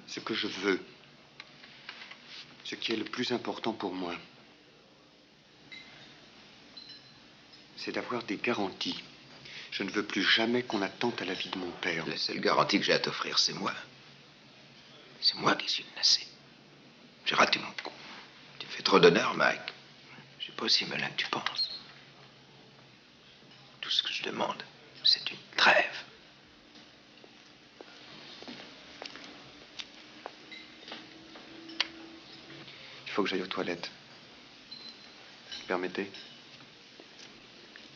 Ce que je veux, ce qui est le plus important pour moi, c'est d'avoir des garanties. Je ne veux plus jamais qu'on attente à la vie de mon père. La seule garantie que j'ai à t'offrir, c'est moi. C'est moi qui suis menacé. J'ai raté mon coup. Tu fais trop d'honneur, Mike. Je suis pas aussi malin que tu penses. Tout ce que je demande, c'est une trêve. Il faut que j'aille aux toilettes. Vous permettez?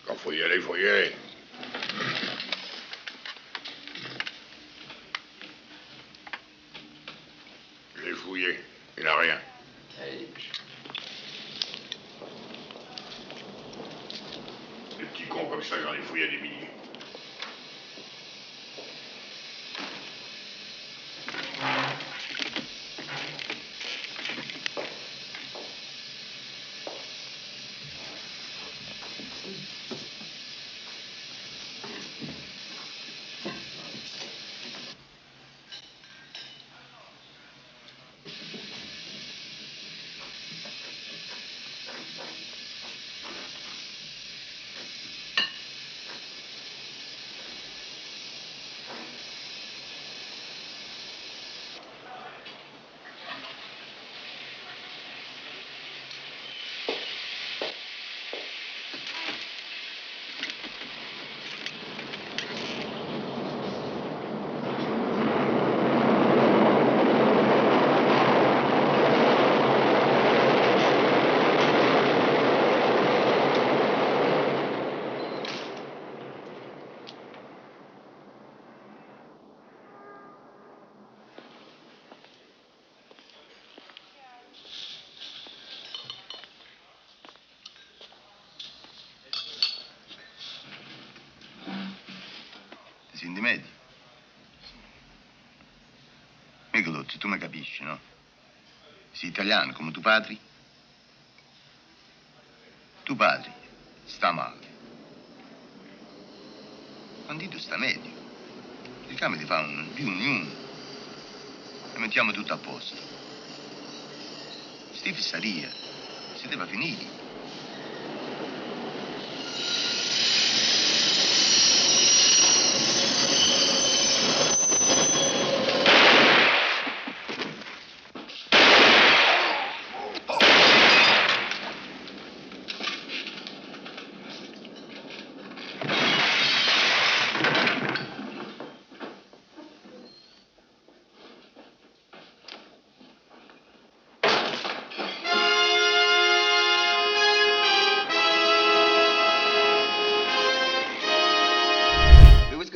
Quand faut y aller, faut y aller. Je l'ai fouillé. Il n'a rien. Allez. Des petits cons comme ça, j'en ai fouillé des milliers. Senti meglio? Michelozzi, tu mi capisci, no? Sei italiano come tuo padre? Tuo padre sta male. Quando tu sta meglio, cerchiamo di fare un riunione e mettiamo tutto a posto. Sti fissaria, si deve finire.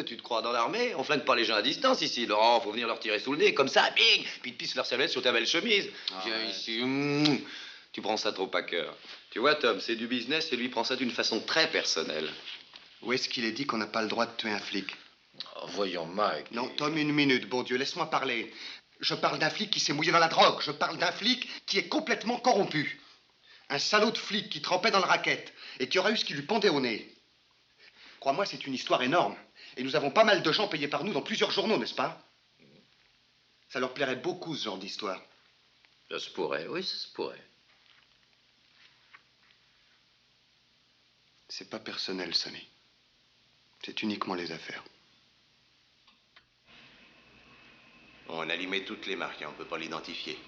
Tu te crois dans l'armée? On flingue pas les gens à distance ici, Laurent. Faut venir leur tirer sous le nez, comme ça, bing! Puis te pisse leur cervelle sur ta belle chemise. Viens ici. Tu prends ça trop à cœur. Tu vois, Tom, c'est du business et lui prend ça d'une façon très personnelle. Où est-ce qu'il est dit qu'on n'a pas le droit de tuer un flic? Oh, voyons, Mike. Non, Tom, une minute, bon Dieu, laisse-moi parler. Je parle d'un flic qui s'est mouillé dans la drogue. Je parle d'un flic qui est complètement corrompu. Un salaud de flic qui trempait dans le racket et qui aura eu ce qui lui pendait au nez. Crois-moi, c'est une histoire énorme. Et nous avons pas mal de gens payés par nous dans plusieurs journaux, n'est-ce pas? Ça leur plairait beaucoup, ce genre d'histoire. Ça se pourrait, oui, ça se pourrait. C'est pas personnel, Sonny. C'est uniquement les affaires. On a limé toutes les marques, hein, on ne peut pas l'identifier.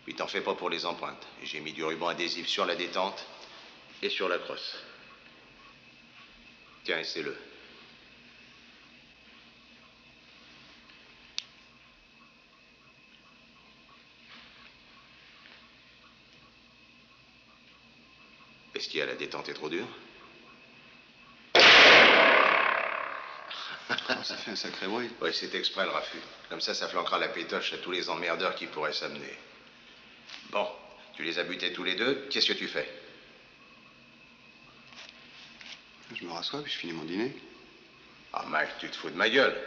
Puis t'en fais pas pour les empreintes. J'ai mis du ruban adhésif sur la détente et sur la crosse. Tiens, essaie-le. Est-ce qu'il y a la détente est trop dure? Oh, ça fait un sacré bruit. Oui, c'est exprès le raffut. Comme ça flanquera la pétoche à tous les emmerdeurs qui pourraient s'amener. Bon, tu les as butés tous les deux. Qu'est-ce que tu fais? Je me rassois puis je finis mon dîner. Ah, Mike, tu te fous de ma gueule.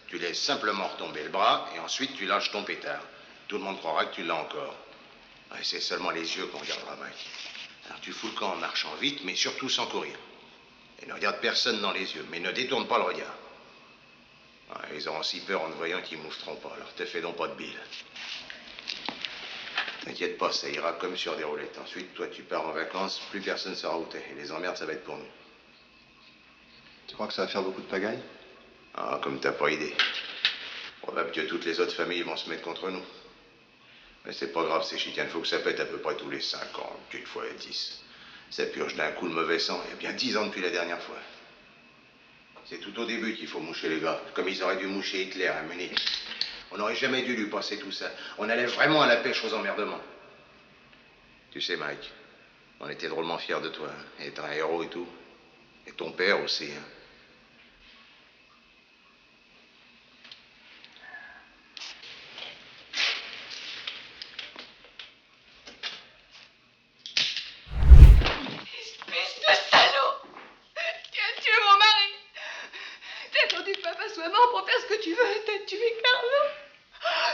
Tu laisses simplement retomber le bras et ensuite tu lâches ton pétard. Tout le monde croira que tu l'as encore. Ouais, c'est seulement les yeux qu'on regardera, Mike. Alors tu fous le camp en marchant vite, mais surtout sans courir. Et ne regarde personne dans les yeux, mais ne détourne pas le regard. Ouais, ils auront si peur en te voyant qu'ils moufferont pas. Alors te fais donc pas de bile. T'inquiète pas, ça ira comme sur des roulettes. Ensuite, toi, tu pars en vacances, plus personne saura où t'es. Et les emmerdes, ça va être pour nous. Tu crois que ça va faire beaucoup de pagaille? Ah, comme t'as pas idée. Probable que toutes les autres familles vont se mettre contre nous. Mais c'est pas grave, ces chicanes. Faut que ça pète à peu près tous les 5 ans, quelquefois 10. Ça purge d'un coup le mauvais sang. Il y a bien 10 ans depuis la dernière fois. C'est tout au début qu'il faut moucher les gars. Comme ils auraient dû moucher Hitler à Munich. On n'aurait jamais dû lui passer tout ça. On allait vraiment à la pêche aux emmerdements. Tu sais, Mike, on était drôlement fiers de toi. Hein. Et t'es un héros et tout. Et ton père aussi. Hein. Espèce de salaud! Tu as tué mon mari! T'as attendu que papa soit mort pour faire ce que tu veux et t'as tué Carlo!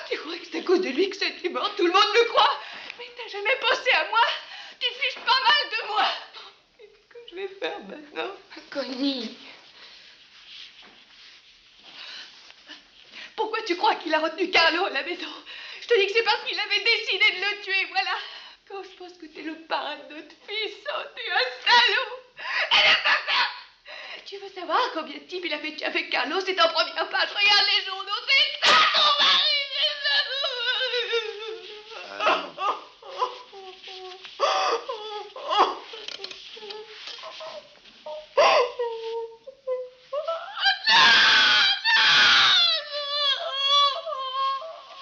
Tu crois que c'est à cause de lui que c'était mort? Tout le monde le croit! Mais t'as jamais pensé à moi! Tu fiches pas mal de moi! Qu'est-ce que je vais faire maintenant? Connie. Pourquoi tu crois qu'il a retenu Carlo à la maison? Je te dis que c'est parce qu'il avait décidé de le tuer, voilà! Quand je pense que t'es le parrain de notre fils, oh, t'es un salaud! Elle est pas faire! Tu veux savoir combien de types il a fait tuer avec Carlo? C'est en première page, regarde les journaux, c'est ça ton mari,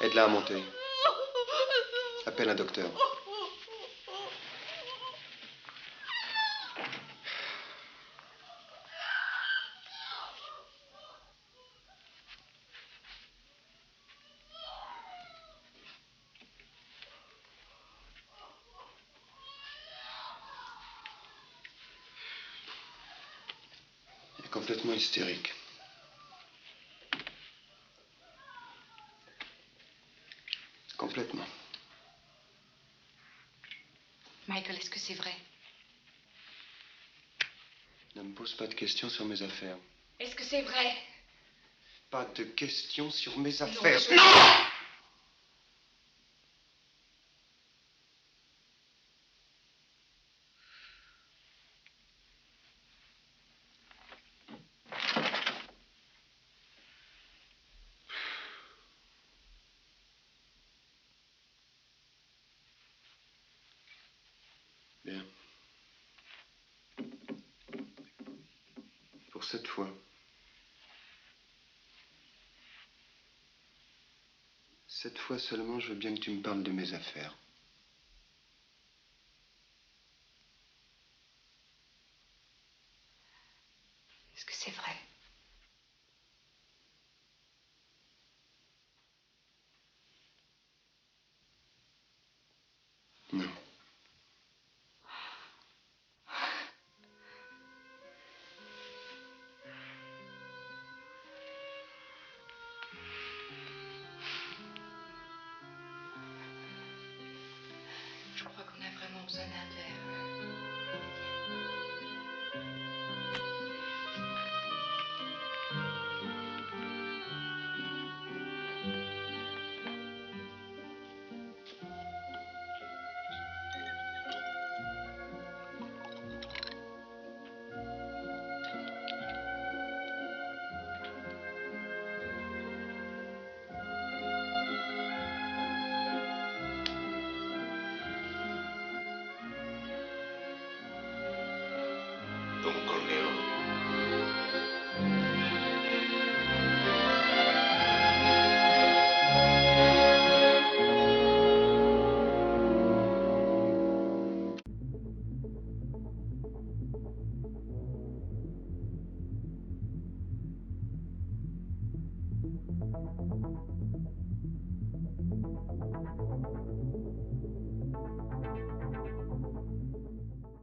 Aide-la à monter. Appelle un docteur. Il est complètement hystérique. Complètement. Michael, est-ce que c'est vrai? Ne me pose pas de questions sur mes affaires. Est-ce que c'est vrai? Pas de questions sur mes affaires. je- Non! Bien. Pour cette fois. Cette fois seulement, je veux bien que tu me parles de mes affaires. Est-ce que c'est vrai? Non. Je crois qu'on a vraiment besoin d'un verre. Don Corneo.